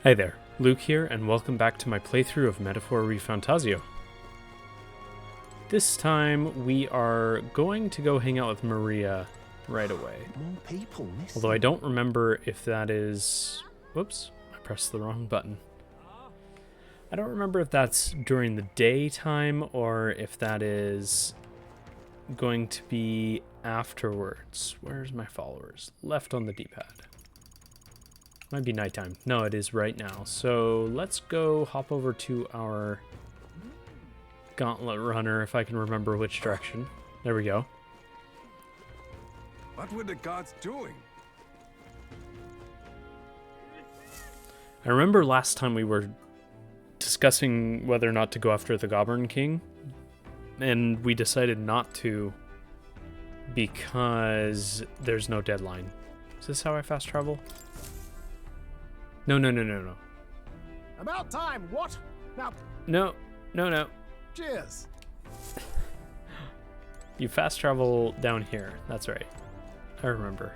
Hey there, Luke here, and welcome back to my playthrough of Metaphor ReFantazio. This time, we are going to go hang out with Maria right away. More people missing. Although I don't remember if that is... Whoops, I pressed the wrong button. I don't remember if that's during the daytime or if that is going to be afterwards. Where's my followers? Left on the D-pad. Might be nighttime. No, it is right now. So let's go hop over to our gauntlet runner, if I can remember which direction. There we go. What were the gods doing? I remember last time we were discussing whether or not to go after the Goblin King, and we decided not to because there's no deadline. Is this how I fast travel? No. About time, what? Now, No. cheers. You fast travel down here. That's right. I remember.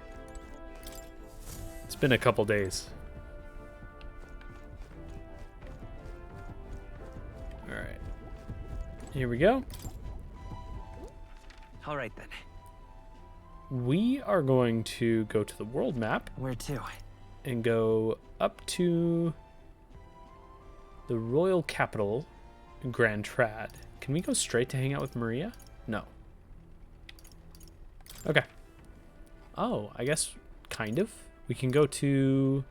It's been a couple days. Alright. Here we go. All right then. We are going to go to the world map Where to? and go up to the royal capital, Grand Trad. Can we go straight to hang out with Maria? No. Okay. Oh, I guess kind of. We can go to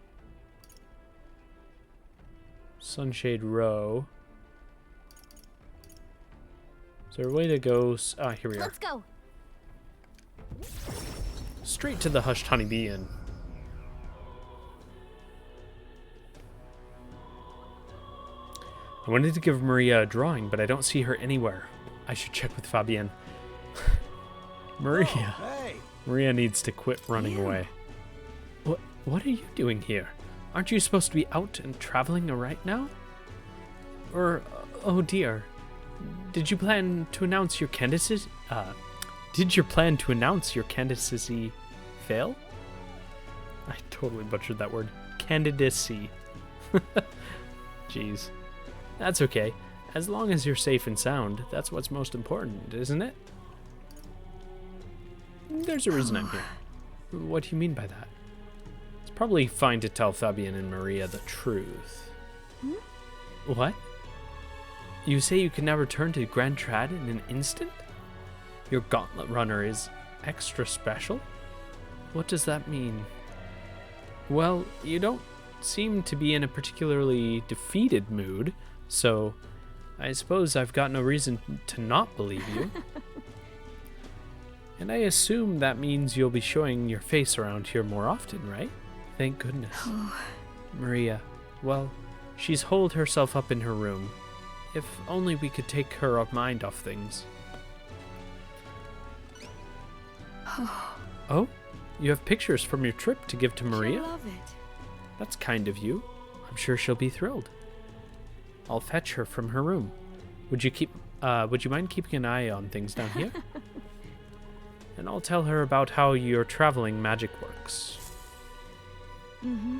Sunshade Row. Is there a way to go? Ah, here we are. Let's go. Straight to the Hushed Honeybee Inn. I wanted to give Maria a drawing, but I don't see her anywhere. I should check with Fabienne. Maria. Hey, Maria needs to quit running away. What are you doing here? Aren't you supposed to be out and traveling right now? Or, oh dear. Did you plan to announce your candidacy? Did your plan to announce your candidacy fail? I totally butchered that word. Candidacy. Jeez. That's okay. As long as you're safe and sound, that's what's most important, isn't it? There's a reason I'm here. What do you mean by that? It's probably fine to tell Fabienne and Maria the truth. What? You say you can now return to Grand Trad in an instant? Your gauntlet runner is extra special? What does that mean? Well, you don't seem to be in a particularly defeated mood, so I suppose I've got no reason to not believe you. And I assume that means you'll be showing your face around here more often, right? Thank goodness. Maria, well, she's holed herself up in her room. If only we could take her mind off things. Oh, you have pictures from your trip to give to Maria? I love it. That's kind of you. I'm sure she'll be thrilled. I'll fetch her from her room. Would you mind keeping an eye on things down here? And I'll tell her about how your traveling magic works. Mm-hmm.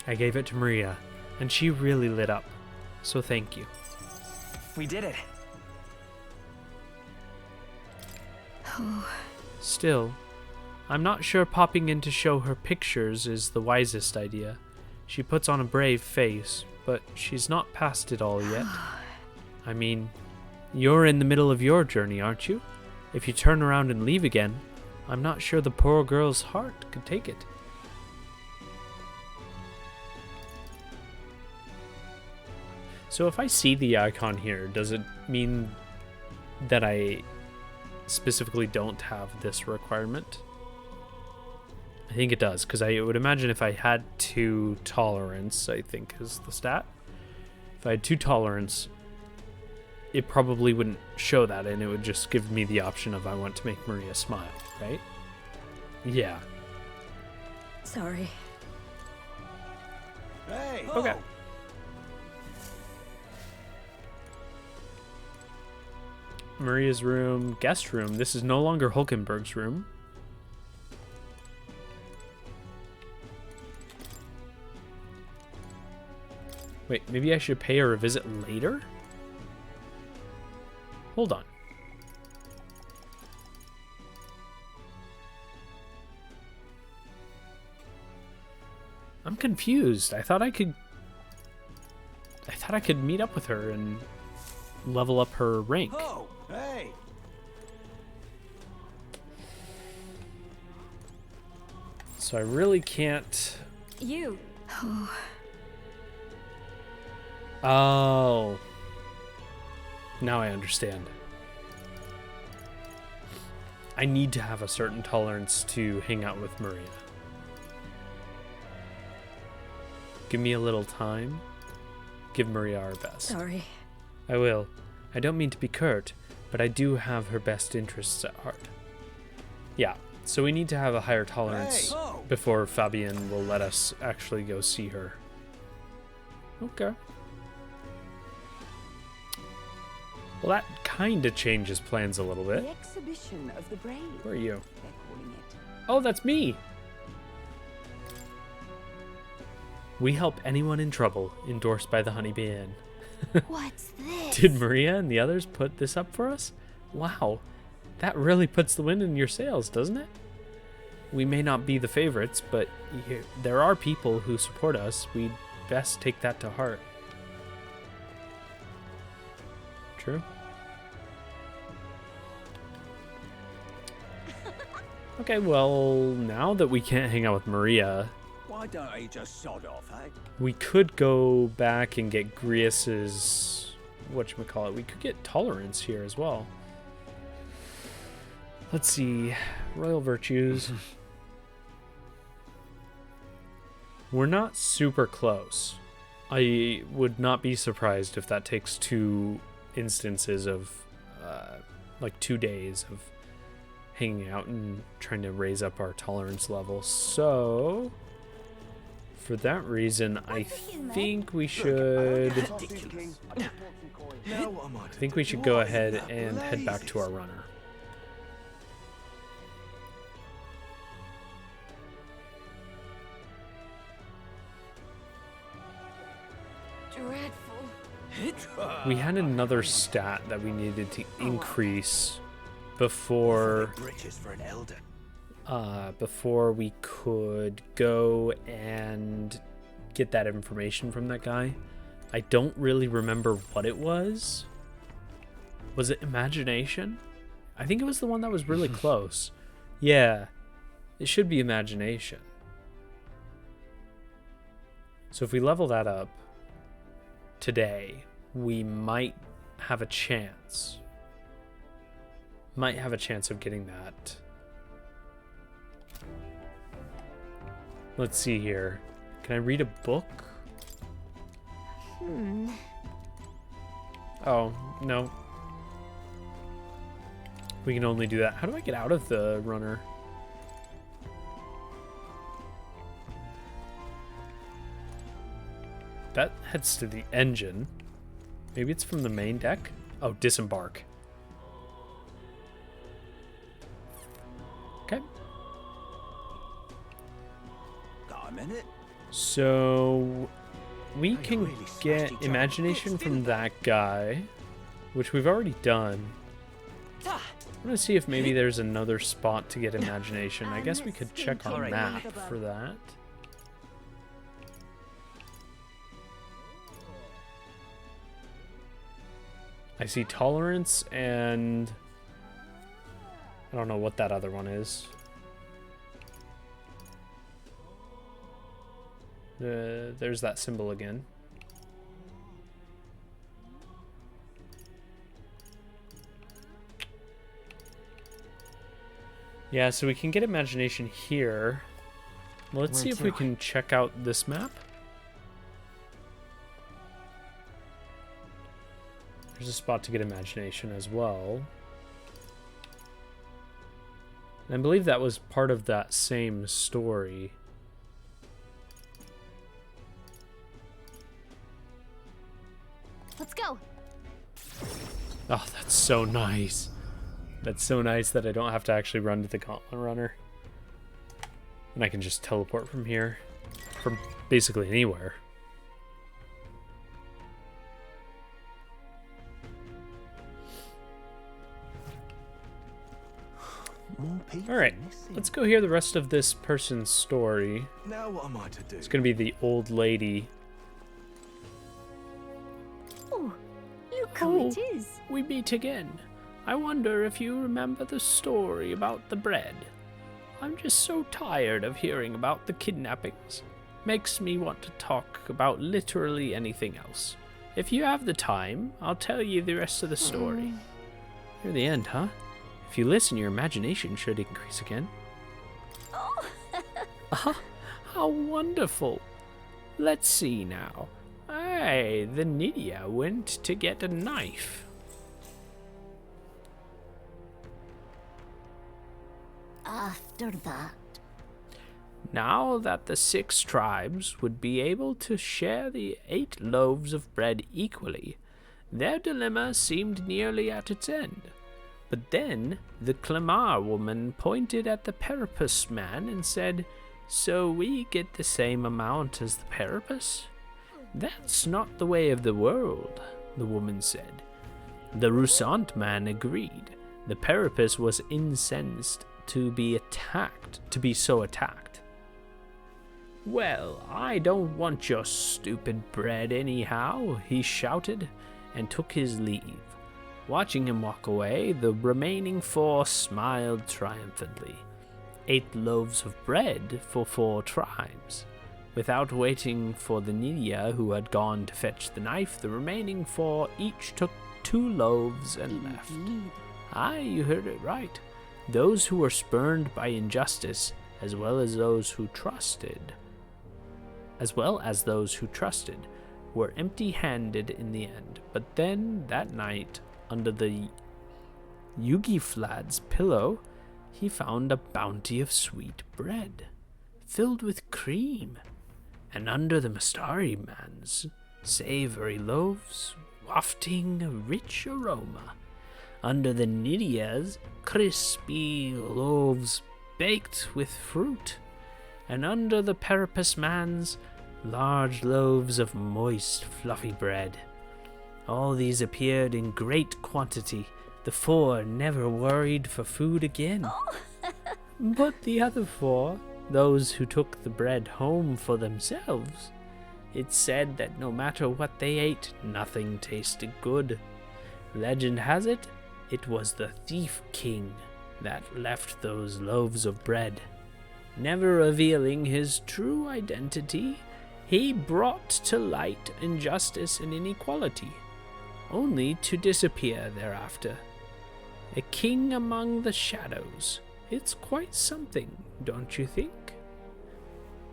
I gave it to Maria, and she really lit up. So thank you. We did it. Still, I'm not sure popping in to show her pictures is the wisest idea. She puts on a brave face, but she's not past it all yet. I mean, you're in the middle of your journey, aren't you? If you turn around and leave again, I'm not sure the poor girl's heart could take it. So if I see the icon here, does it mean that I specifically don't have this requirement? I think it does, because I would imagine if I had 2 tolerance, I think is the stat. If I had 2 tolerance, it probably wouldn't show that, and it would just give me the option of I want to make Maria smile, right? Yeah. Sorry. hey. Okay. Maria's room, guest room. This is no longer Hulkenberg's room. Wait, maybe I should pay her a visit later? Hold on. I'm confused. I thought I could meet up with her and level up her rank. Oh, hey. So I really can't. You. Oh. Now I understand. I need to have a certain tolerance to hang out with Maria. Give me a little time. Give Maria our best. Sorry. I will. I don't mean to be curt, but I do have her best interests at heart. Yeah, so we need to have a higher tolerance before Fabian will let us actually go see her. Okay. Well, that kind of changes plans a little bit. The exhibition of the brave. Where are you? They're calling it. Oh, that's me! We help anyone in trouble, endorsed by the Honeybee Inn. What's this? Did Maria and the others put this up for us? Wow, that really puts the wind in your sails, doesn't it? We may not be the favorites, but there are people who support us. We'd best take that to heart. True? Okay, well, now that we can't hang out with Maria, Why don't you just sod off, eh? we could go back and get Grius's, whatchamacallit, we could get tolerance here as well. Let's see, royal virtues. We're not super close. I would not be surprised if that takes 2 instances of, like 2 days of hanging out and trying to raise up our tolerance level. So, for that reason, I think we should go ahead and head back to our runner. Dreadful. We had another stat that we needed to increase before Bridges for an elder. before we could go and get that information from that guy. I don't really remember what it was. Was it imagination? I think it was the one that was really close. Yeah, it should be imagination. So if we level that up today, we might have a chance. Might have a chance of getting that. Let's see here. Can I read a book? Oh, no. We can only do that. How do I get out of the runner? That heads to the engine. Maybe it's from the main deck? Oh, disembark. Okay. Got a minute? So we can get imagination from that guy, which we've already done. I want to see if maybe there's another spot to get imagination. I guess we could check our map for that. I see tolerance and I don't know what that other one is. There's that symbol again. Yeah, so we can get imagination here. Well, let's see if we can check out this map. There's a spot to get imagination as well. And I believe that was part of that same story. Let's go. Oh, that's so nice. That's so nice that I don't have to actually run to the Gauntlet Runner. And I can just teleport from here. From basically anywhere. people Alright, missing. let's go hear the rest of this person's story. Now what am I to do? It's gonna be the old lady. Oh, look who it is. We meet again. I wonder if you remember the story about the bread. I'm just so tired of hearing about the kidnappings. Makes me want to talk about literally anything else. If you have the time, I'll tell you the rest of the story. Near the end, huh? If you listen, your imagination should increase again. Oh. How wonderful. Let's see now. Hey, the Nydia went to get a knife. After that, Now that the 6 tribes would be able to share the 8 loaves of bread equally, their dilemma seemed nearly at its end. But then the Clamar woman pointed at the Peripus man and said, "So we get the same amount as the Peripus?" "That's not the way of the world," the woman said. The Rusant man agreed. The Peripus was incensed to be so attacked. "Well, I don't want your stupid bread anyhow," he shouted, and took his leave. Watching him walk away, the remaining 4 smiled triumphantly. 8 loaves of bread for 4 tribes. Without waiting for the Nydia, who had gone to fetch the knife, the remaining 4 each took 2 loaves and left. indeed. Aye, you heard it right. Those who were spurned by injustice, as well as those who trusted, were empty-handed in the end. But then, that night, under the Yugiflad's pillow, he found a bounty of sweet bread, filled with cream, and under the Mastari man's savory loaves, wafting a rich aroma. Under the Nydia's crispy loaves baked with fruit, and under the Peripus man's large loaves of moist, fluffy bread. All these appeared in great quantity. The 4 never worried for food again. But the other 4, those who took the bread home for themselves, it's said that no matter what they ate, nothing tasted good. Legend has it, it was the Thief King that left those loaves of bread. Never revealing his true identity, he brought to light injustice and inequality, only to disappear thereafter. A king among the shadows. It's quite something, don't you think?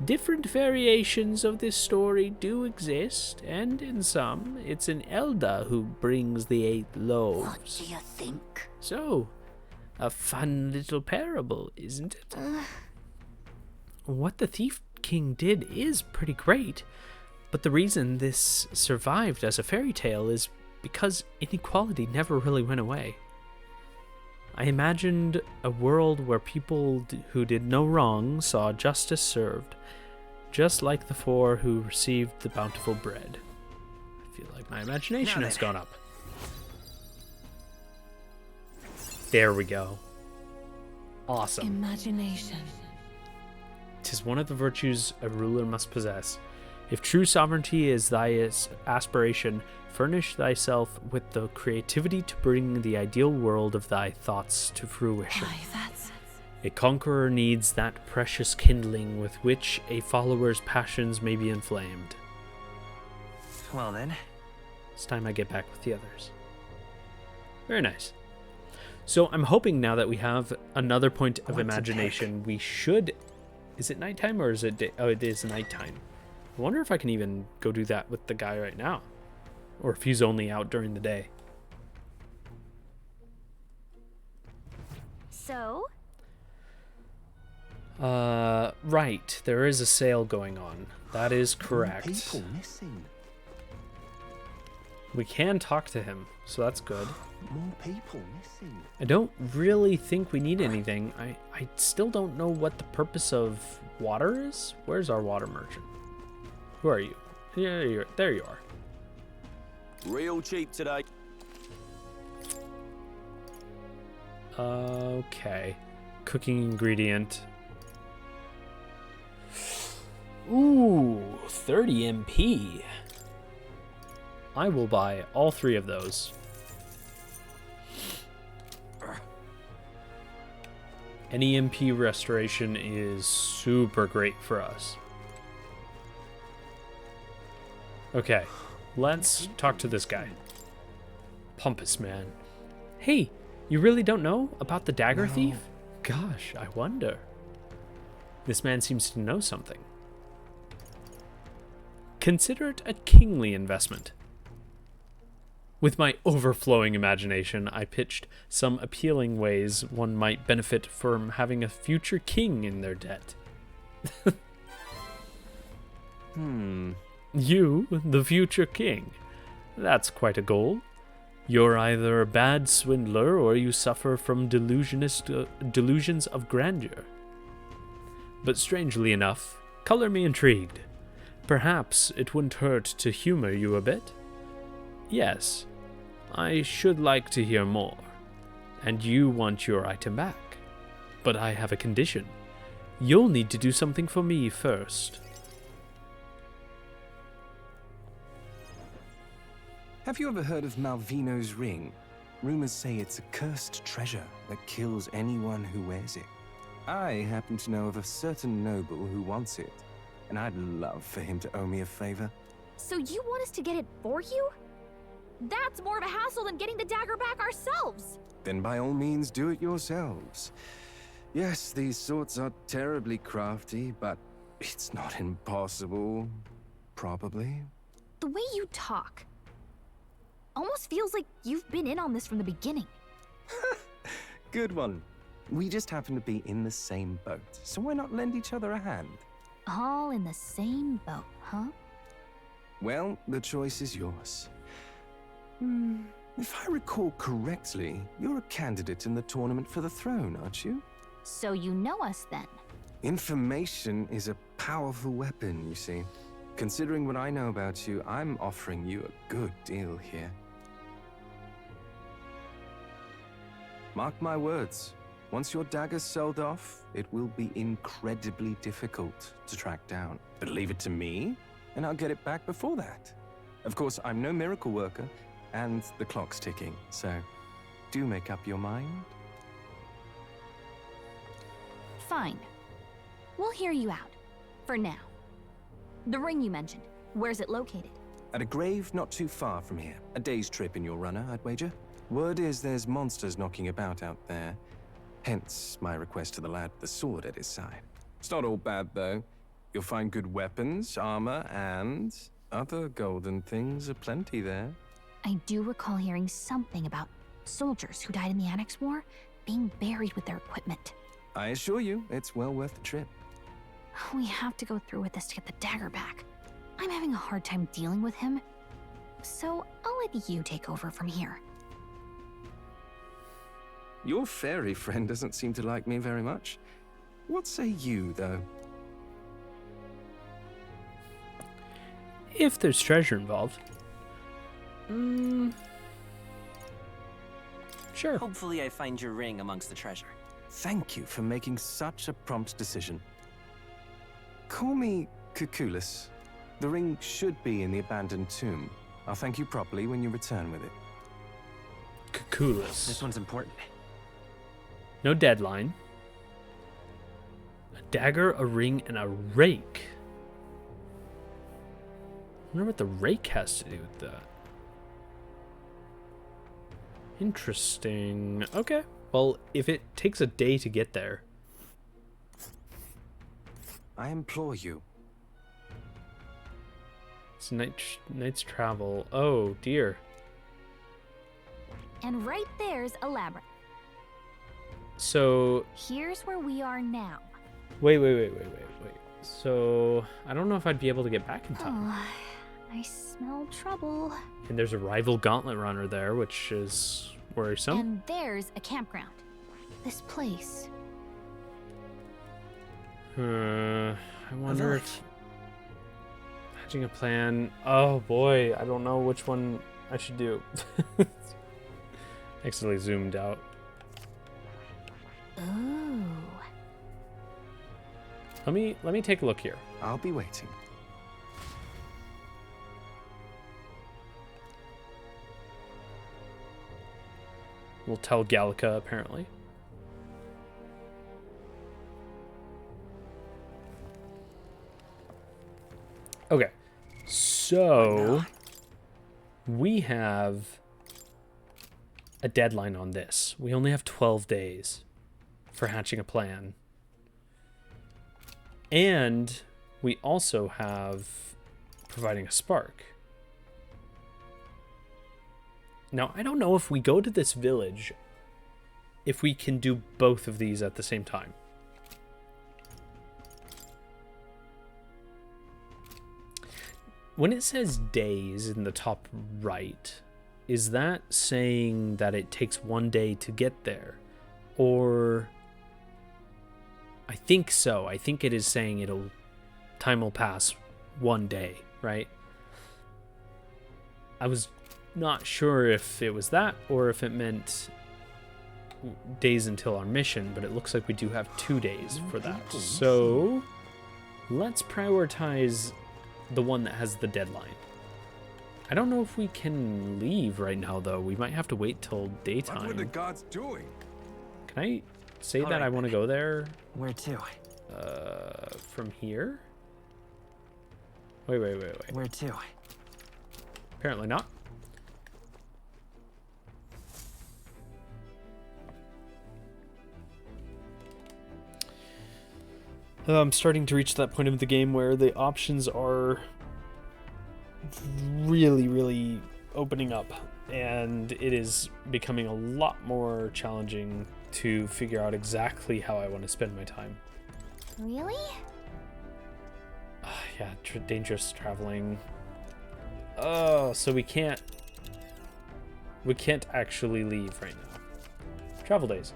Different variations of this story do exist, and in some, it's an elder who brings the 8 loaves. What do you think? So, a fun little parable, isn't it? What the Thief King did is pretty great, but the reason this survived as a fairy tale is because inequality never really went away. I imagined a world where people who did no wrong saw justice served, just like the 4 who received the bountiful bread. I feel like my imagination has gone up. There we go. Awesome. Imagination. 'Tis one of the virtues a ruler must possess. If true sovereignty is thy aspiration, furnish thyself with the creativity to bring the ideal world of thy thoughts to fruition. Why, that's... A conqueror needs that precious kindling with which a follower's passions may be inflamed. Well then. It's time I get back with the others. Very nice. So I'm hoping now that we have another point of imagination, we should... Is it nighttime or is it day? Oh, it is nighttime. I wonder if I can even go do that with the guy right now. Or if he's only out during the day. So, Right. There is a sale going on. That is correct. People missing. We can talk to him, so that's good. More people missing. I don't really think we need anything. I still don't know what the purpose of water is. Where's our water merchant? Who are you? Yeah, there you are. Real cheap today. Okay. cooking ingredient. Ooh, 30 MP. I will buy all 3 of those. Any MP restoration is super great for us. Okay, let's talk to this guy. Pompous man. Hey, you really don't know about the dagger thief? Gosh, I wonder. This man seems to know something. Consider it a kingly investment. With my overflowing imagination, I pitched some appealing ways one might benefit from having a future king in their debt. You, the future king. That's quite a goal. You're either a bad swindler or you suffer from delusions of grandeur. But strangely enough, color me intrigued. Perhaps it wouldn't hurt to humor you a bit. Yes, I should like to hear more. And you want your item back. But I have a condition. You'll need to do something for me first. Have you ever heard of Malvino's ring? Rumors say it's a cursed treasure that kills anyone who wears it. I happen to know of a certain noble who wants it, and I'd love for him to owe me a favor. So you want us to get it for you? That's more of a hassle than getting the dagger back ourselves. Then by all means do it yourselves. Yes, these swords are terribly crafty, but it's not impossible. Probably. The way you talk almost feels like you've been in on this from the beginning. Good one. We just happen to be in the same boat, so why not lend each other a hand? All in the same boat, huh? Well, the choice is yours. If I recall correctly, you're a candidate in the tournament for the throne, aren't you? So you know us then. Information is a powerful weapon, you see. Considering what I know about you, I'm offering you a good deal here. Mark my words. Once your dagger's sold off, it will be incredibly difficult to track down. But leave it to me, and I'll get it back before that. Of course, I'm no miracle worker, and the clock's ticking, so do make up your mind. Fine. We'll hear you out. For now. The ring you mentioned, where's it located? At a grave not too far from here. A day's trip in your runner, I'd wager. Word is there's monsters knocking about out there. Hence my request to the lad with the sword at his side. It's not all bad, though. You'll find good weapons, armor, and other golden things aplenty there. I do recall hearing something about soldiers who died in the Annex War being buried with their equipment. I assure you, it's well worth the trip. We have to go through with this to get the dagger back. I'm having a hard time dealing with him, so I'll let you take over from here. Your fairy friend doesn't seem to like me very much. What say you, though? If there's treasure involved. Sure. Hopefully I find your ring amongst the treasure. Thank you for making such a prompt decision. Call me Cuculus. The ring should be in the abandoned tomb. I'll thank you properly when you return with it. This Cuculus. one's important. No deadline. A dagger, a ring, and a rake. I wonder what the rake has to do with that. Interesting. Okay. Well, if it takes a day to get there. I implore you. It's night's travel. Oh, dear. And right there's a labyrinth. So, Here's where we are now. wait. So, I don't know if I'd be able to get back in time. Oh, I smell trouble. And there's a rival gauntlet runner there, which is worrisome. And there's a campground. This place. I wonder if hatching a plan. Oh boy, I don't know which one I should do. Accidentally zoomed out. Oh. Let me take a look here. I'll be waiting. We'll tell Gallica, apparently. Okay. So we have a deadline on this. We only have 12 days for hatching a plan. And we also have providing a spark. Now, I don't know if we go to this village, if we can do both of these at the same time. When it says days in the top right, is that saying that it takes 1 day to get there? Or... I think so. I think it is saying time will pass 1 day, right? I was not sure if it was that or if it meant days until our mission, but it looks like we do have 2 days for that. So let's prioritize the one that has the deadline. I don't know if we can leave right now, though. We might have to wait till daytime. What were the gods doing? Can I say All that right. I want to go there? Where to? From here? Wait. Where to? Apparently not. I'm starting to reach that point of the game where the options are really, really opening up, and it is becoming a lot more challenging to figure out exactly how I want to spend my time. Really? Yeah, dangerous traveling. Oh, so we can't actually leave right now. Travel days.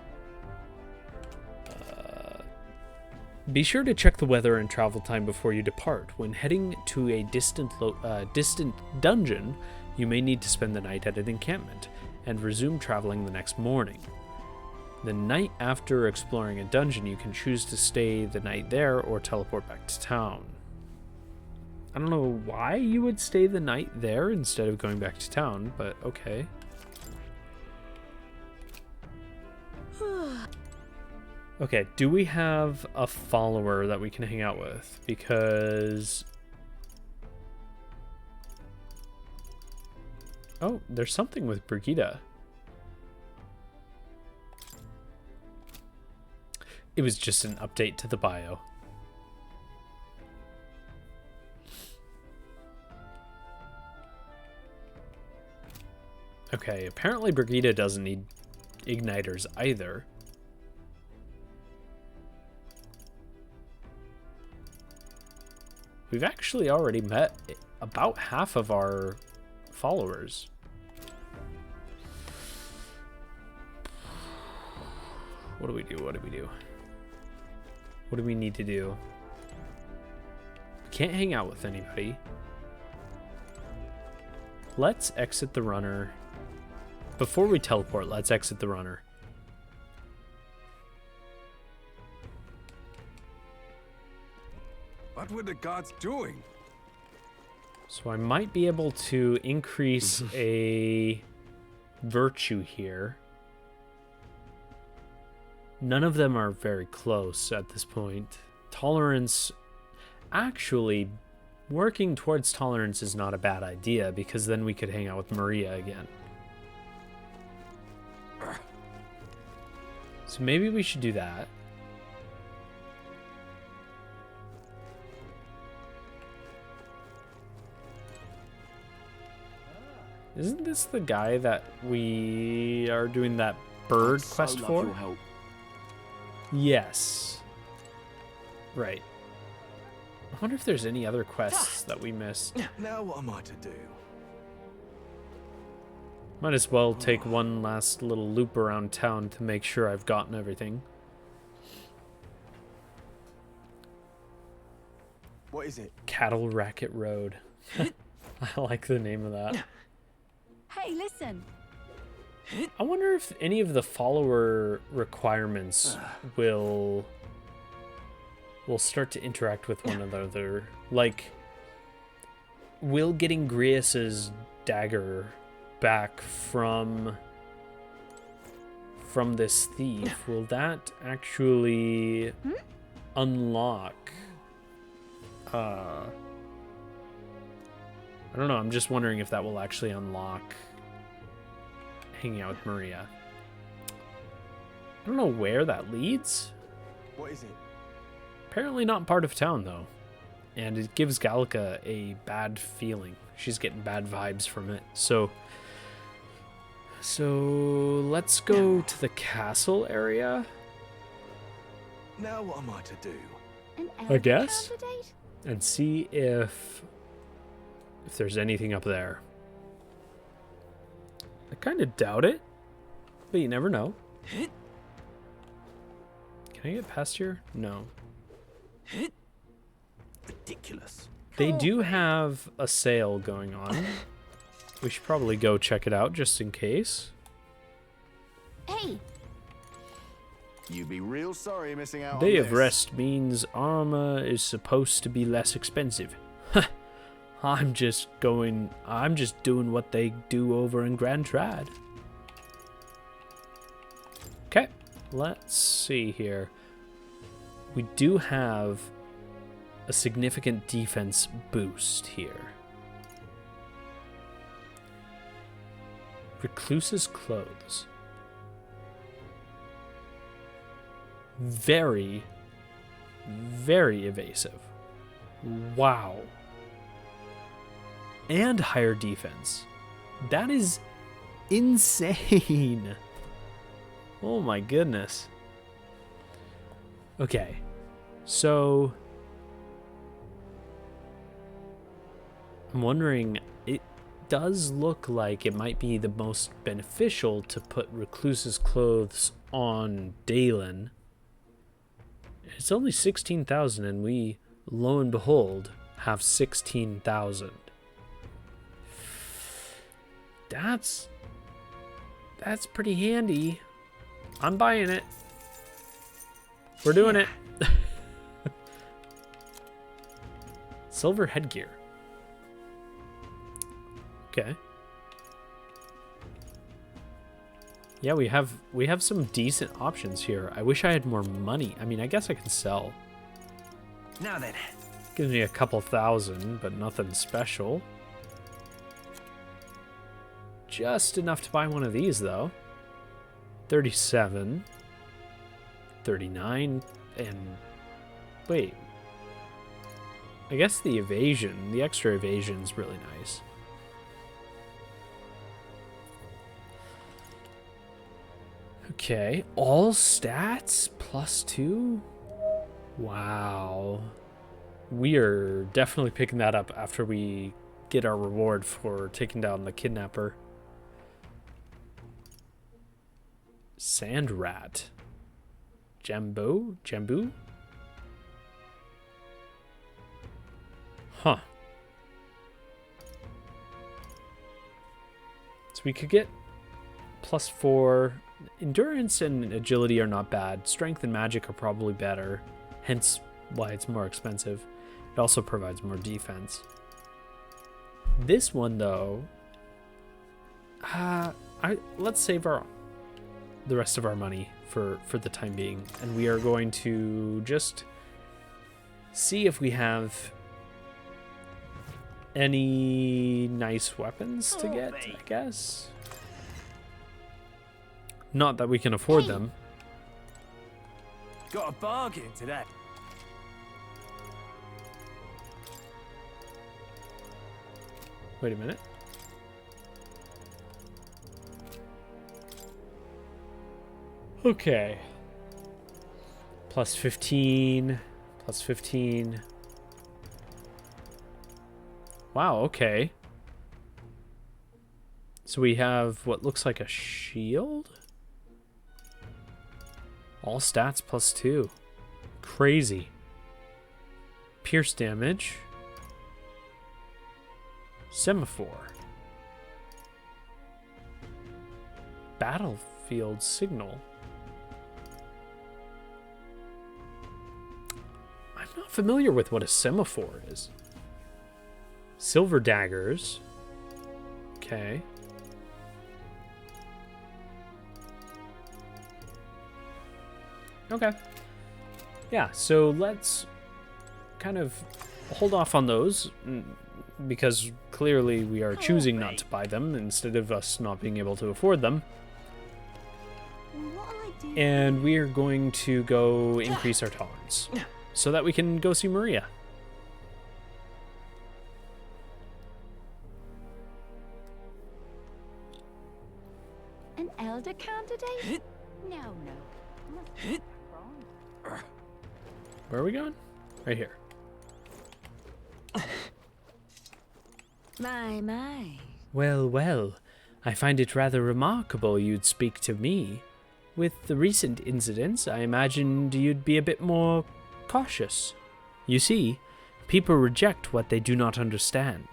Be sure to check the weather and travel time before you depart. When heading to a distant dungeon, you may need to spend the night at an encampment and resume traveling the next morning. The night after exploring a dungeon, you can choose to stay the night there or teleport back to town. I don't know why you would stay the night there instead of going back to town, but okay. Okay, do we have a follower that we can hang out with? Because... oh, there's something with Brigida. It was just an update to the bio. Okay, apparently Brigida doesn't need igniters either. We've actually already met about half of our followers. What do we do? What do we do? What do we need to do? We can't hang out with anybody. Let's exit the runner. Before we teleport, let's exit the runner. What were the gods doing? So I might be able to increase a virtue here. None of them are very close at this point. Tolerance, actually, working towards tolerance is not a bad idea because then we could hang out with Maria again. So maybe we should do that. Isn't this the guy that we are doing that bird quest for? Yes. Right. I wonder if there's any other quests that we missed. Now what am I to do? Might as well take one last little loop around town to make sure I've gotten everything. What is it? Cattle Racket Road. I like the name of that. Hey, listen. I wonder if any of the follower requirements will will start to interact with one another. Like, will getting Grius's dagger back from this thief, will that actually unlock I don't know, I'm just wondering if that will actually unlock hanging out with Maria. I don't know where that leads. What is it? Apparently not part of town, though. And it gives Gallica a bad feeling. She's getting bad vibes from it. So let's go to the castle area. Now what am I to do? An I guess. candidate? And see if there's anything up there. I kind of doubt it, but you never know. Can I get past here? No. Ridiculous. They do have a sale going on. We should probably go check it out just in case. Hey, You'd be real sorry missing out Day on of this. Rest means armor is supposed to be less expensive. Huh. I'm just doing what they do over in Grand Trad. Okay, let's see here. We do have a significant defense boost here. Recluse's clothes. Very, very evasive. Wow. And higher defense. That is insane. Oh my goodness. Okay. So I'm wondering, it does look like it might be the most beneficial to put Recluse's clothes on Dalen. It's only 16,000 and we, lo and behold, have 16,000. That's pretty handy. I'm buying it. We're doing it. Silver headgear. Okay. Yeah, we have some decent options here. I wish I had more money. I mean, I guess I can sell. Now then. Gives me a couple thousand, but nothing special. Just enough to buy one of these, though. 37. 39. And... wait. I guess the extra evasion is really nice. Okay, all stats +2? Wow. We are definitely picking that up after we get our reward for taking down the kidnapper. Sand rat. Jambu? Huh. So we could get +4. Endurance and agility are not bad. Strength and magic are probably better, hence why it's more expensive. It also provides more defense. This one, though, let's save the rest of our money for the time being, and we are going to just see if we have any nice weapons to get, I guess. Not that we can afford them. Got a bargain today. Wait a minute. Okay. +15. +15. Wow, okay. So we have what looks like a shield? All stats +2. Crazy. Pierce damage. Semaphore. Battlefield signal. not familiar with what a semaphore is. Silver daggers. Okay. Okay. Yeah, so let's kind of hold off on those because clearly we are choosing not to buy them instead of us not being able to afford them. And we are going to go increase our tolerance so that we can go see Maria. An elder candidate? No. Where are we going? Right here. My. Well, well, I find it rather remarkable you'd speak to me. With the recent incidents, I imagined you'd be a bit more cautious. You see, people reject what they do not understand.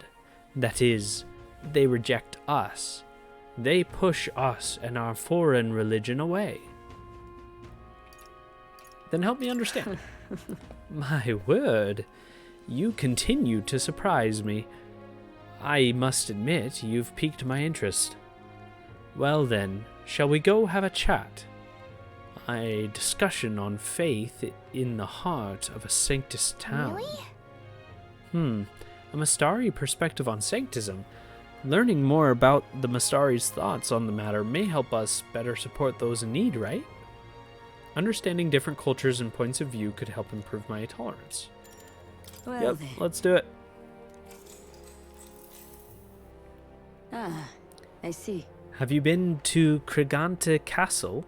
That is, they reject us. They push us and our foreign religion away. Then help me understand. My word, you continue to surprise me. I must admit, you've piqued my interest. Well then, shall we go have a chat? A discussion on faith in the heart of a sanctus town. Really? A Mastari perspective on sanctism. Learning more about the Mastari's thoughts on the matter may help us better support those in need, right? Understanding different cultures and points of view could help improve my tolerance. Well Yep, then. let's do it. Ah, I see. Have you been to Krigante Castle?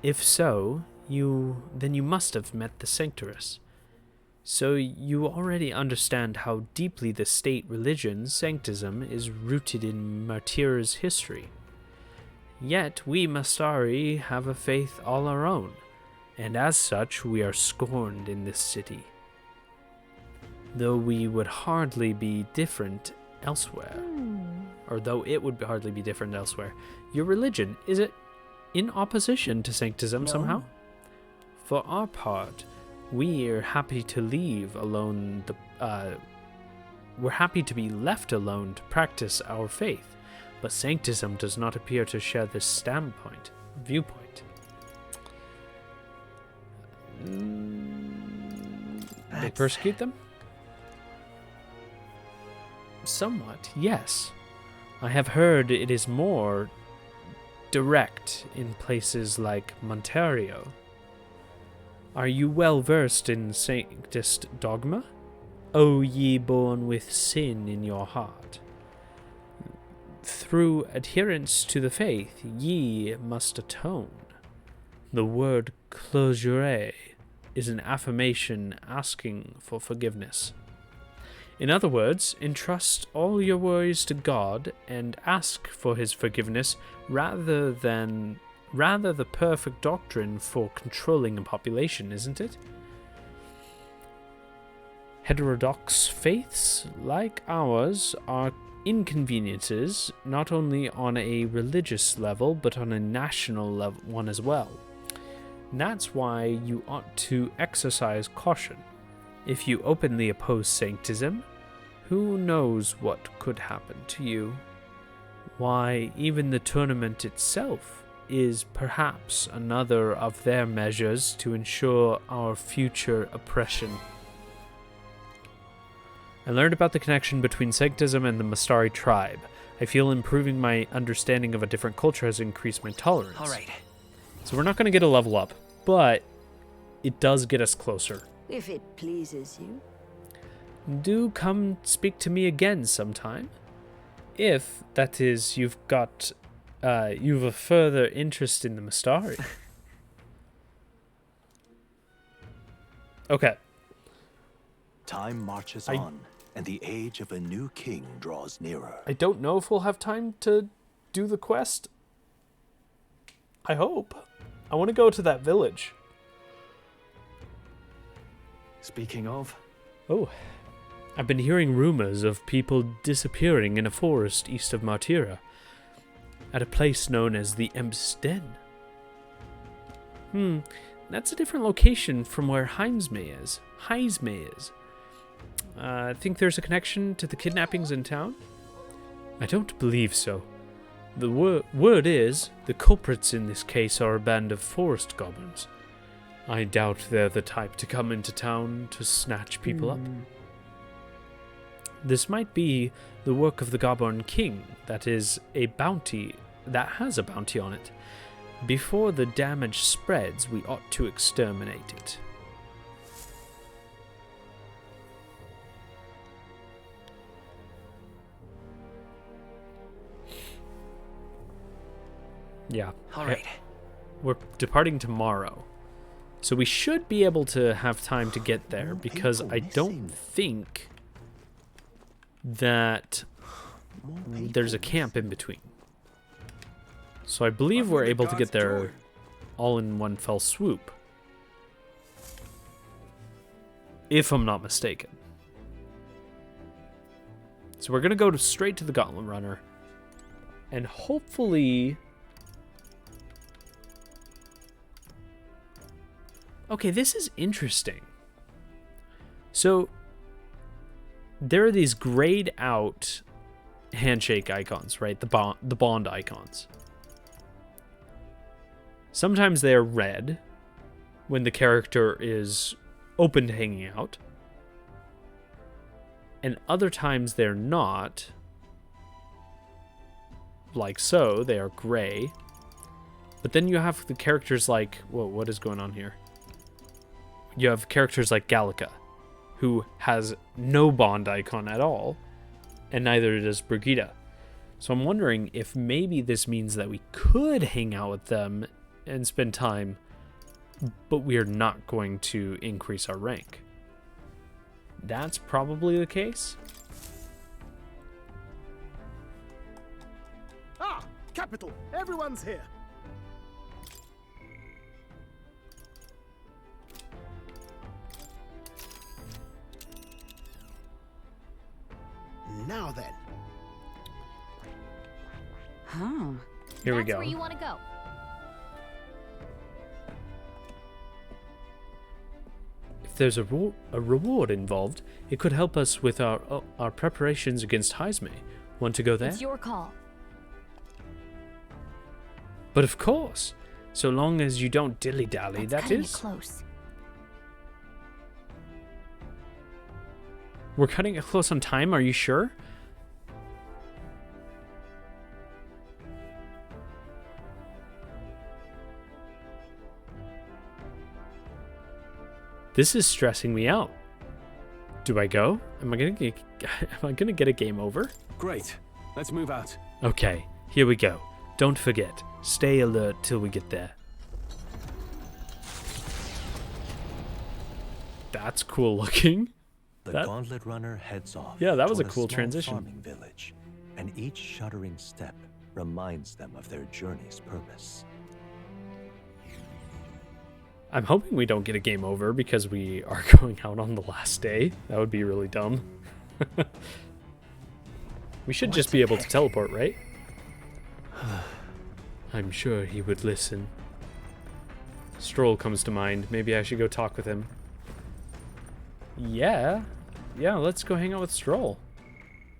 If so, then you must have met the Sanctoress. So you already understand how deeply the state religion, Sanctism, is rooted in Martira's history. Yet we Mastari have a faith all our own, and as such we are scorned in this city. Though we would hardly be different elsewhere. Or though it would hardly be different elsewhere. Your religion, is it in opposition to Sanctism somehow? For our part, we are happy to leave alone we're happy to be left alone to practice our faith, but Sanctism does not appear to share this viewpoint. They persecute them? Somewhat, yes. I have heard it is more direct in places like Monterio. Are you well versed in Sanctist dogma? O ye born with sin in your heart. Through adherence to the faith, ye must atone. The word closure is an affirmation asking for forgiveness. In other words, entrust all your worries to God and ask for his forgiveness rather the perfect doctrine for controlling a population, isn't it? Heterodox faiths like ours are inconveniences not only on a religious level but on a national one as well. That's why you ought to exercise caution. If you openly oppose Sanctism, who knows what could happen to you? Why, even the tournament itself is perhaps another of their measures to ensure our future oppression. I learned about the connection between Sanctism and the Mastari tribe. I feel improving my understanding of a different culture has increased my tolerance. All right. So we're not going to get a level up, but it does get us closer. If it pleases you. Do come speak to me again sometime. If, that is, you've a further interest in the Mastari. Okay. Time marches on, and the age of a new king draws nearer. I don't know if we'll have time to do the quest. I hope. I want to go to that village. Speaking of, Oh, I've been hearing rumors of people disappearing in a forest east of Martira, at a place known as the Imp's Den. That's a different location from where Heimsmay is. Think there's a connection to the kidnappings in town? I don't believe so. The word is, the culprits in this case are a band of forest goblins. I doubt they're the type to come into town to snatch people up. This might be the work of the Goblin King, that has a bounty on it. Before the damage spreads, we ought to exterminate it. Yeah. All right. We're departing tomorrow. So we should be able to have time to get there, because I don't think that there's a camp in between. So I believe we're able to get there all in one fell swoop. If I'm not mistaken. So we're going to go straight to the Gauntlet Runner. And hopefully... Okay, this is interesting. So, there are these grayed out handshake icons, right? The bond icons. Sometimes they're red when the character is open to hanging out. And other times they're not. Like so, they are gray. But then you have the characters like... Whoa, what is going on here? You have characters like Gallica, who has no bond icon at all, and neither does Brigitte. So I'm wondering if maybe this means that we could hang out with them and spend time, but we are not going to increase our rank. That's probably the case. Ah, capital! Everyone's here. Now then. Huh. Here we That's go. where you want to go. If there's a reward involved, it could help us with our preparations against Heismay. Want to go there? It's your call. But of course, so long as you don't dilly-dally, That's that cutting it is. close. We're cutting it close on time, are you sure? This is stressing me out. Do I go? Am I gonna get a game over? Great. Let's move out. Okay, here we go. Don't forget, stay alert till we get there. That's cool looking. The That- Gauntlet Runner heads off. Yeah, that was a toward cool small transition. Farming village, and each shuddering step reminds them of their journey's purpose. I'm hoping we don't get a game over because we are going out on the last day. That would be really dumb. We should just be able to teleport, right? I'm sure he would listen. Stroll comes to mind. Maybe I should go talk with him. Yeah, let's go hang out with Stroll.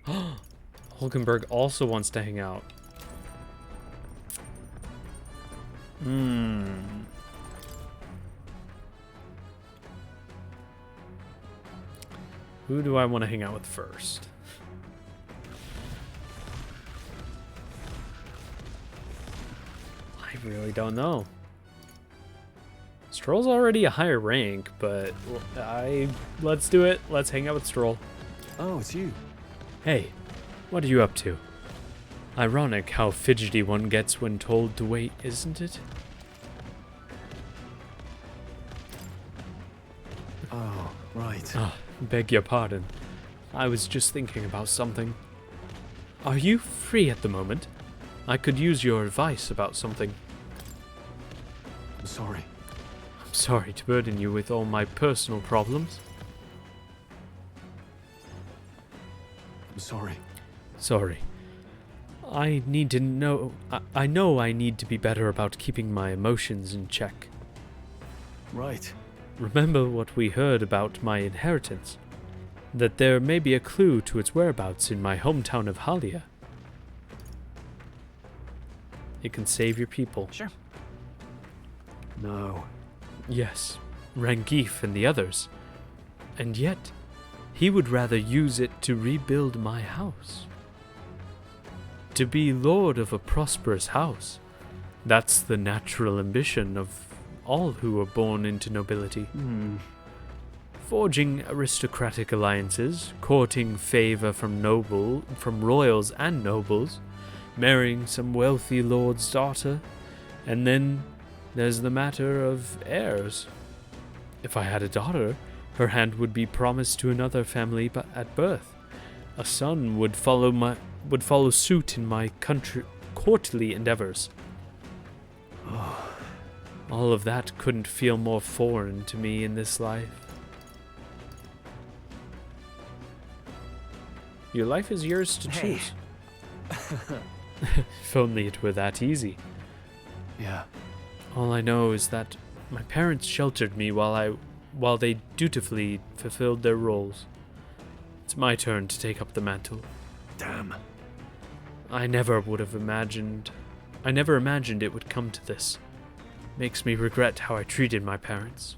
Hulkenberg also wants to hang out. Who do I want to hang out with first? I really don't know. Stroll's already a higher rank, but let's do it. Let's hang out with Stroll. Oh, it's you. Hey, what are you up to? Ironic how fidgety one gets when told to wait, isn't it? Oh, right. Ah, beg your pardon. I was just thinking about something. Are you free at the moment? I could use your advice about something. I'm sorry. I'm sorry to burden you with all my personal problems. I'm sorry. Sorry. I need to know... I know I need to be better about keeping my emotions in check. Right. Remember what we heard about my inheritance, that there may be a clue to its whereabouts in my hometown of Halia. It can save your people. Sure. No. Yes, Rangif and the others. And yet, he would rather use it to rebuild my house. To be lord of a prosperous house. That's the natural ambition of all who are born into nobility. Forging aristocratic alliances, courting favor from royals and nobles, marrying some wealthy lord's daughter, and then there's the matter of heirs. If I had a daughter, her hand would be promised to another family at birth. A son would follow suit in my courtly endeavors. All of that couldn't feel more foreign to me in this life. Your life is yours to Hey. choose. If only it were that easy. Yeah. All I know is that my parents sheltered me while they dutifully fulfilled their roles. It's my turn to take up the mantle. Damn. I never imagined it would come to this. Makes me regret how I treated my parents.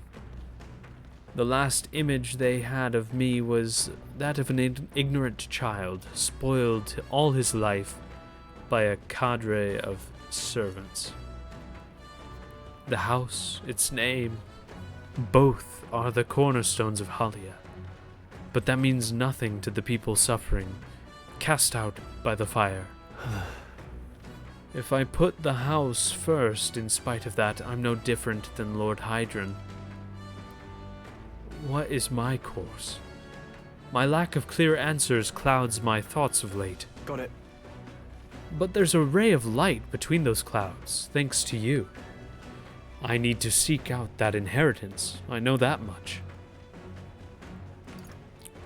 The last image they had of me was that of an ignorant child, spoiled all his life by a cadre of servants. The house, its name, both are the cornerstones of Halia. But that means nothing to the people suffering, cast out by the fire. If I put the house first in spite of that, I'm no different than Lord Hydron. What is my course? My lack of clear answers clouds my thoughts of late. Got it. But there's a ray of light between those clouds, thanks to you. I need to seek out that inheritance. I know that much.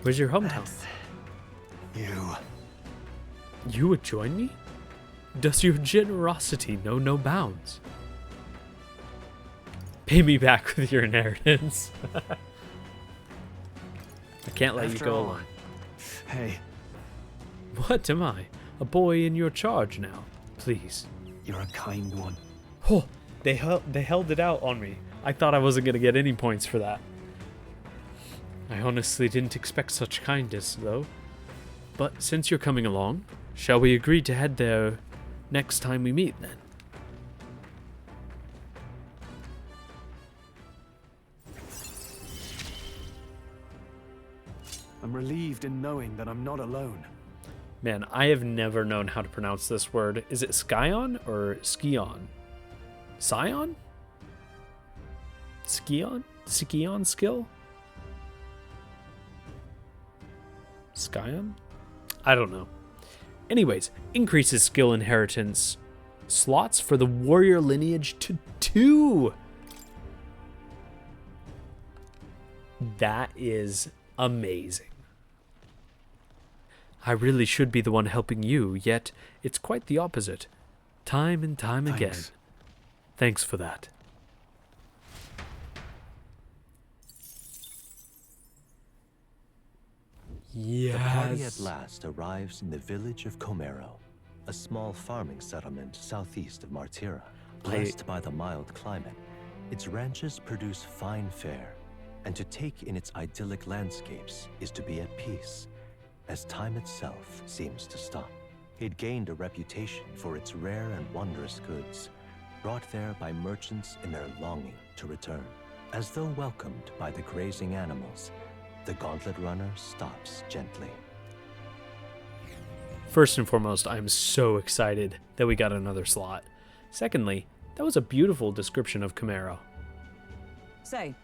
Where's your hometown? You. You would join me? Does your generosity know no bounds? Pay me back with your inheritance. I can't let you After go all. alone. Hey, What am I? A boy in your charge now? Please. you're a kind one. Oh, they held it out on me. I thought I wasn't going to get any points for that. I honestly didn't expect such kindness, though. But since you're coming along, shall we agree to head there next time we meet, then? I'm relieved in knowing that I'm not alone. Man, I have never known how to pronounce this word. Is it Skyon or Skion? Scion? Skion? Skion skill? Skyon? I don't know. Anyways, increases skill inheritance slots for the warrior lineage to 2. That is amazing. I really should be the one helping you, yet it's quite the opposite. Time and time again. Thanks. Thanks for that. Yes. The party at last arrives in the village of Komero, a small farming settlement southeast of Martira. Blessed by the mild climate, its ranches produce fine fare, and to take in its idyllic landscapes is to be at peace, as time itself seems to stop. It gained a reputation for its rare and wondrous goods, brought there by merchants in their longing to return. As though welcomed by the grazing animals, the gauntlet runner stops gently. First and foremost, I'm so excited that we got another slot. Secondly, that was a beautiful description of Komero. Say,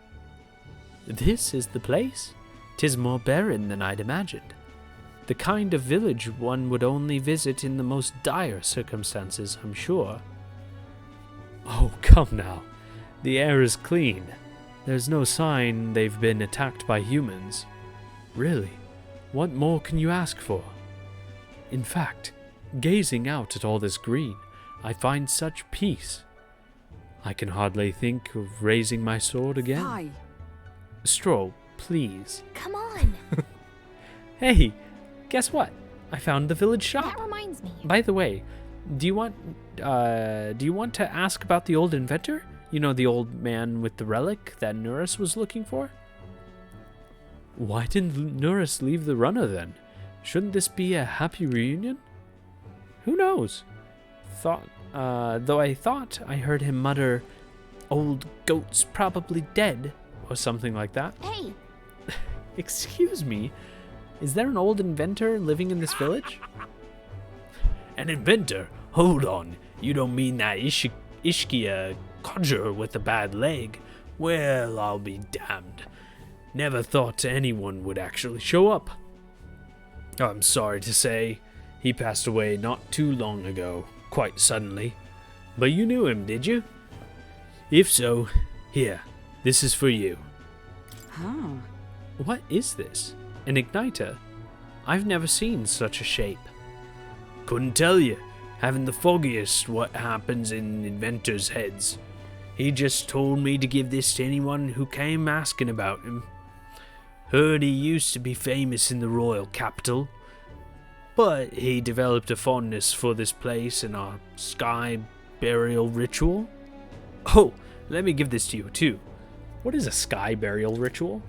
This is the place. 'Tis more barren than I'd imagined. The kind of village one would only visit in the most dire circumstances, I'm sure. Oh, come now. The air is clean. There's no sign they've been attacked by humans. Really, what more can you ask for? In fact, gazing out at all this green, I find such peace. I can hardly think of raising my sword again. Hi. Stroll, please. Come on. Hey, guess what? I found the village shop. That reminds me. By the way, do you want to ask about the old inventor? You know, the old man with the relic that Nuris was looking for? Why didn't Nuris leave the runner then? Shouldn't this be a happy reunion? Who knows? Though I thought I heard him mutter, "Old goat's probably dead," or something like that. Hey, Excuse me, is there an old inventor living in this village? An inventor? Hold on, you don't mean that Ishkia conjurer with a bad leg? Well, I'll be damned. Never thought anyone would actually show up. I'm sorry to say, he passed away not too long ago, quite suddenly. But you knew him, did you? If so, here, this is for you. Oh. What is this? An igniter? I've never seen such a shape. Couldn't tell you. Haven't the foggiest what happens in inventors' heads. He just told me to give this to anyone who came asking about him. Heard he used to be famous in the royal capital, but he developed a fondness for this place and our sky burial ritual. Oh, let me give this to you too. What is a sky burial ritual?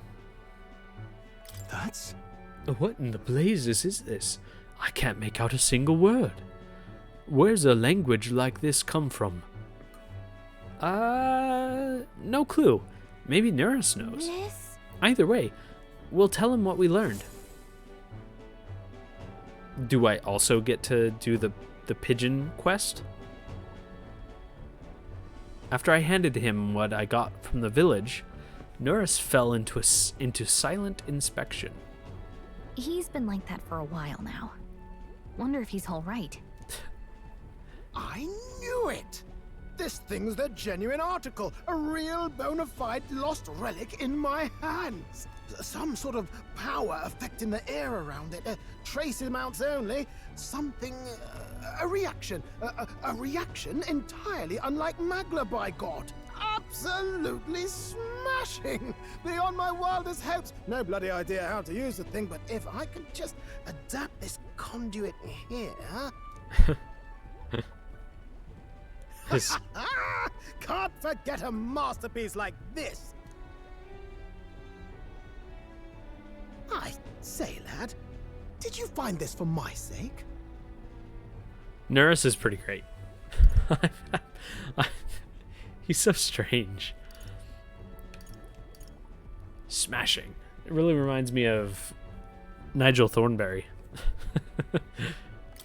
That's... What in the blazes is this? I can't make out a single word. Where's a language like this come from? No clue. Maybe Nuris knows. Miss? Either way, we'll tell him what we learned. Do I also get to do the pigeon quest? After I handed him what I got from the village, Nuris fell into silent inspection. He's been like that for a while now. Wonder if he's all right. I knew it! This thing's the genuine article, a real bona fide lost relic in my hands. Some sort of power affecting the air around it, trace amounts only, something, a reaction entirely unlike Magla, by God. Absolutely smashing! Beyond my wildest hopes. No bloody idea how to use the thing, but if I could just adapt this conduit here... Can't forget a masterpiece like this! I say, lad, did you find this for my sake? Nuris is pretty great. He's so strange. Smashing. It really reminds me of Nigel Thornberry.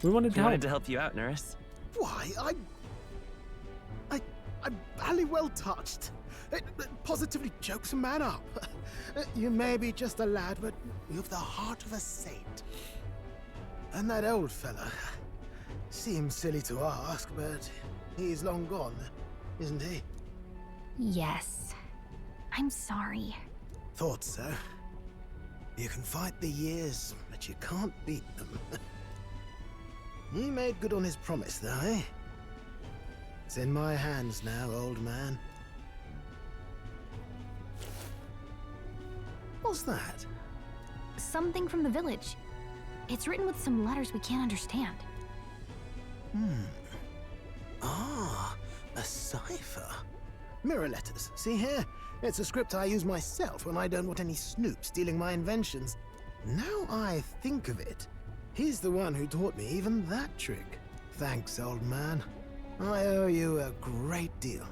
We wanted to help. Wanted to help you out, Nuris. Why, I'm barely well touched. It positively chokes a man up. You may be just a lad, but you've the heart of a saint. And that old fella seems silly to ask, but he's long gone, isn't he? Yes. I'm sorry. Thought so. You can fight the years, but you can't beat them. He made good on his promise, though, eh? It's in my hands now, old man. What's that? Something from the village. It's written with some letters we can't understand. Ah, a cipher. Mirror letters, see here? It's a script I use myself when I don't want any snoop stealing my inventions. Now I think of it, he's the one who taught me even that trick. Thanks, old man. I owe you a great deal.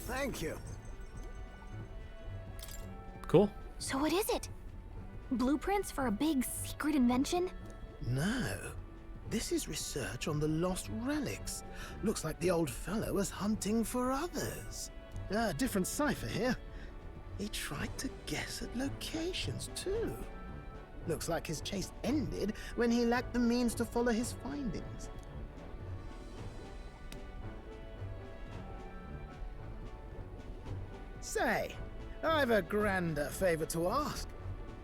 Thank you. Cool. So what is it? Blueprints for a big secret invention? No. This is research on the lost relics. Looks like the old fellow was hunting for others. Different cipher here. He tried to guess at locations, too. Looks like his chase ended when he lacked the means to follow his findings. Say, I've a grander favor to ask.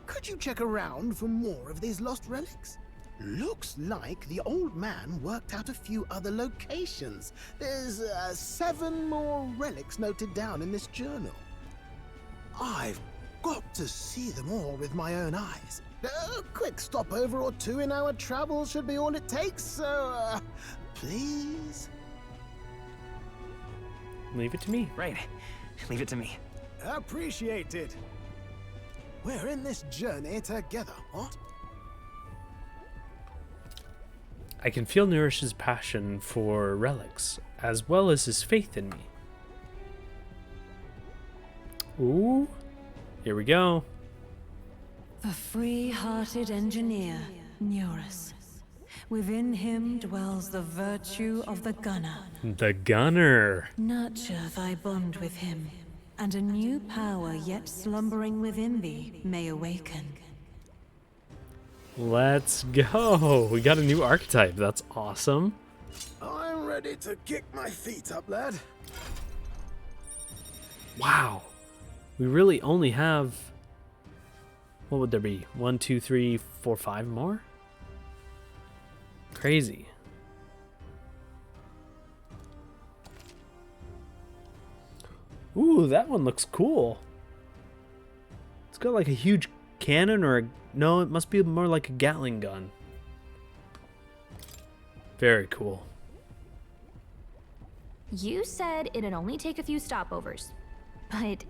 Could you check around for more of these lost relics? Looks like the old man worked out a few other locations. There's 7 more relics noted down in this journal. I've got to see them all with my own eyes. A quick stopover or 2 in our travels should be all it takes, so, please? Leave it to me. Right. Leave it to me. Appreciate it. We're in this journey together, what? I can feel Nourish's passion for relics, as well as his faith in me. Ooh, here we go. The free-hearted engineer, Neurus. Within him dwells the virtue of the gunner. The gunner. Nurture thy bond with him, and a new power yet slumbering within thee may awaken. Let's go. We got a new archetype. That's awesome. I'm ready to kick my feet up, lad. Wow. We really only have... What would there be? 1, 2, 3, 4, 5 more? Crazy. Ooh, that one looks cool. It's got like a huge cannon or a... No, it must be more like a Gatling gun. Very cool. You said it'd only take a few stopovers. But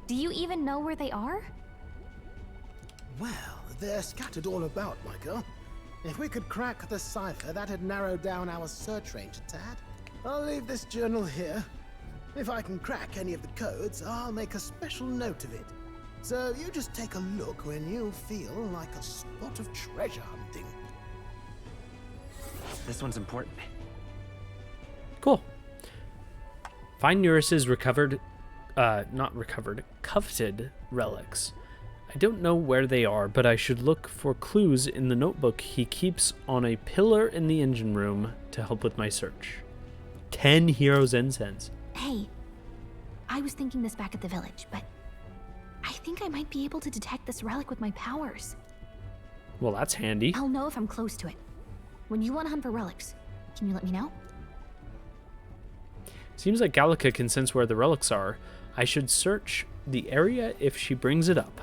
do you even know where they are? Well, they're scattered all about, my girl. If we could crack the cipher, that'd narrow down our search range a tad. I'll leave this journal here. If I can crack any of the codes, I'll make a special note of it. So you just take a look when you feel like a spot of treasure hunting. This one's important. Cool. Find Neurus's coveted relics. I don't know where they are, but I should look for clues in the notebook he keeps on a pillar in the engine room to help with my search. 10 heroes and cents. Hey, I was thinking this back at the village, but I think I might be able to detect this relic with my powers. Well, that's handy. I'll know if I'm close to it. When you want to hunt for relics, can you let me know? Seems like Gallica can sense where the relics are. I should search the area if she brings it up.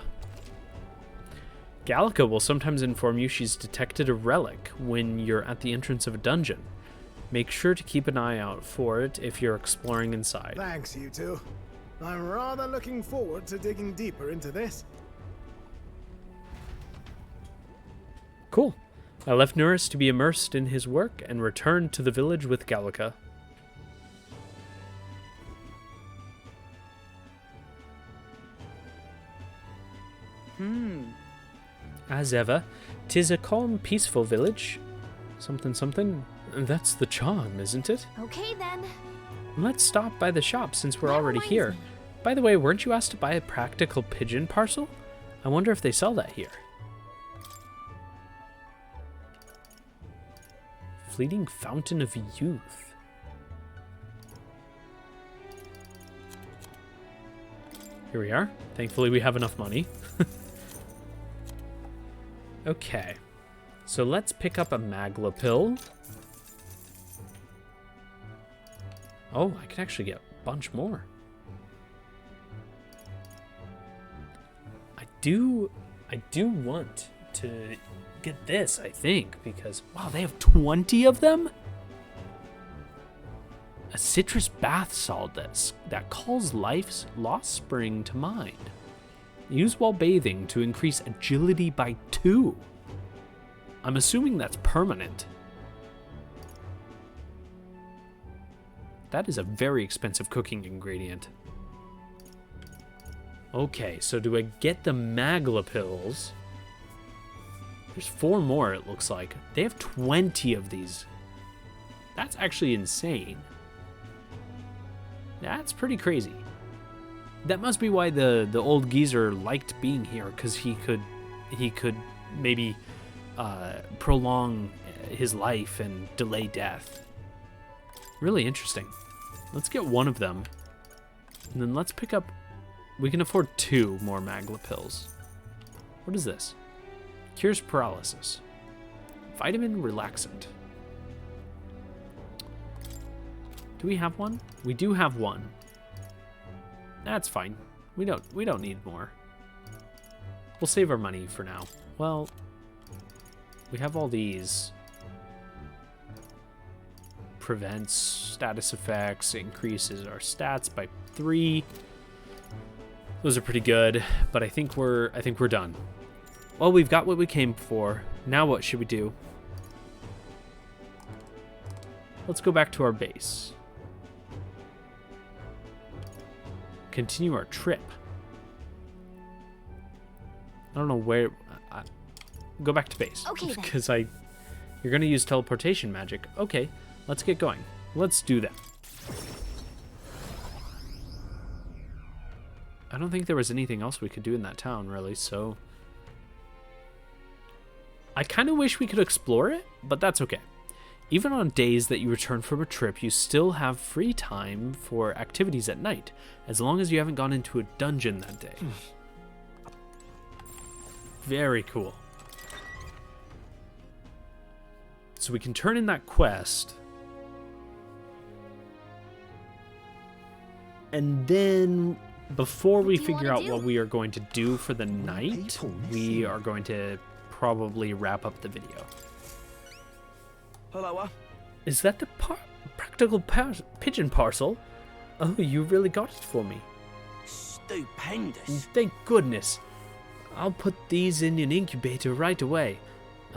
Gallica will sometimes inform you she's detected a relic when you're at the entrance of a dungeon. Make sure to keep an eye out for it if you're exploring inside. Thanks, you two. I'm rather looking forward to digging deeper into this. Cool. I left Neurus to be immersed in his work and returned to the village with Gallica. As ever, 'tis a calm, peaceful village. Something. That's the charm, isn't it? Okay then. Let's stop by the shop since we're That already reminds here. me. By the way, weren't you asked to buy a practical pigeon parcel? I wonder if they sell that here. Fleeting Fountain of Youth. Here we are. Thankfully, we have enough money. Okay. So let's pick up a Magla pill. Oh, I can actually get a bunch more. I do want to get this, I think, because, wow, they have 20 of them? A citrus bath salt that calls life's lost spring to mind. Use while bathing to increase agility by 2. I'm assuming that's permanent. That is a very expensive cooking ingredient. Okay, so do I get the Magla pills? There's 4 more, it looks like. They have 20 of these. That's actually insane. That's pretty crazy. That must be why the old geezer liked being here, because he could maybe prolong his life and delay death. Really interesting. Let's get one of them, and then let's pick up. We can afford 2 more Magla pills. What is this? Cures paralysis. Vitamin relaxant. Do we have one? We do have one. That's fine. We don't need more. We'll save our money for now. Well, we have all these. Prevents status effects, increases our stats by 3. Those are pretty good, but I think we're done. Well, we've got what we came for. Now what should we do? Let's go back to our base. Continue our trip. I don't know where. Go back to base. Okay, then. Because you're gonna use teleportation magic. Okay, let's get going. Let's do that. I don't think there was anything else we could do in that town, really. So I kind of wish we could explore it, but that's okay. Even on days that you return from a trip, you still have free time for activities at night, as long as you haven't gone into a dungeon that day. Very cool. So we can turn in that quest. And then, before we figure out what we are going to do for the night, we are going to probably wrap up the video. Hello. Is that the practical pigeon parcel? Oh, you really got it for me. Stupendous. Thank goodness. I'll put these in an incubator right away.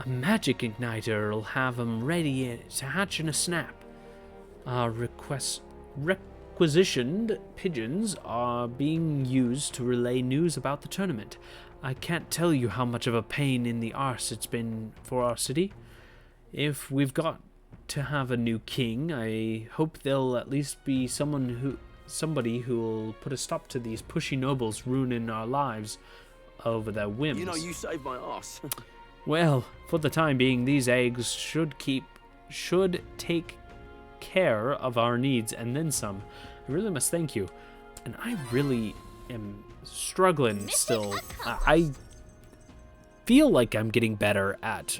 A magic igniter will have them ready to hatch in a snap. Requisitioned pigeons are being used to relay news about the tournament. I can't tell you how much of a pain in the arse it's been for our city. If we've got to have a new king, I hope there'll at least be somebody who will put a stop to these pushy nobles ruining our lives over their whims. You know, you saved my ass. Well, for the time being, these eggs should take care of our needs and then some. I really must thank you. And I really am struggling still. I feel like I'm getting better at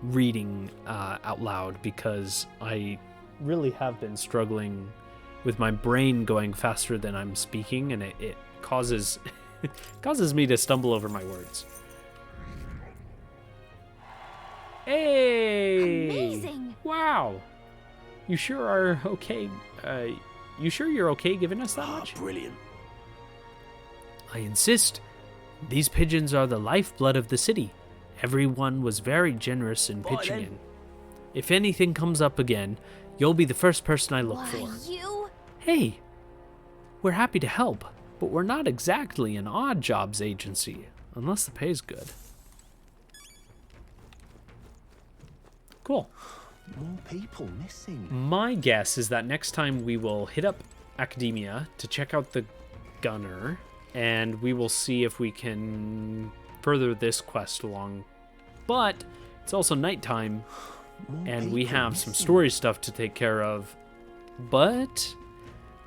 reading out loud, because I really have been struggling with my brain going faster than I'm speaking, and it causes causes me to stumble over my words. Hey! Amazing! Wow! You sure are okay. You sure you're okay giving us that much? Brilliant. I insist. These pigeons are the lifeblood of the city. Everyone was very generous in pitching in. If anything comes up again, you'll be the first person I look for. You? Hey, we're happy to help, but we're not exactly an odd jobs agency, unless the pay's good. Cool. More people missing. My guess is that next time we will hit up Academia to check out the gunner, and we will see if we can further this quest along. But it's also nighttime, and we have some story stuff to take care of, but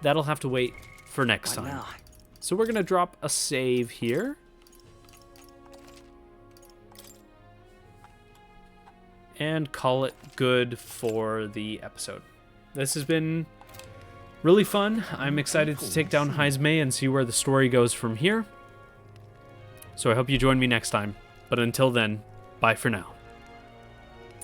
that'll have to wait for next time. So we're gonna drop a save here. And call it good for the episode. This has been really fun. I'm excited to take down Heisme and see where the story goes from here. So I hope you join me next time. But until then, bye for now.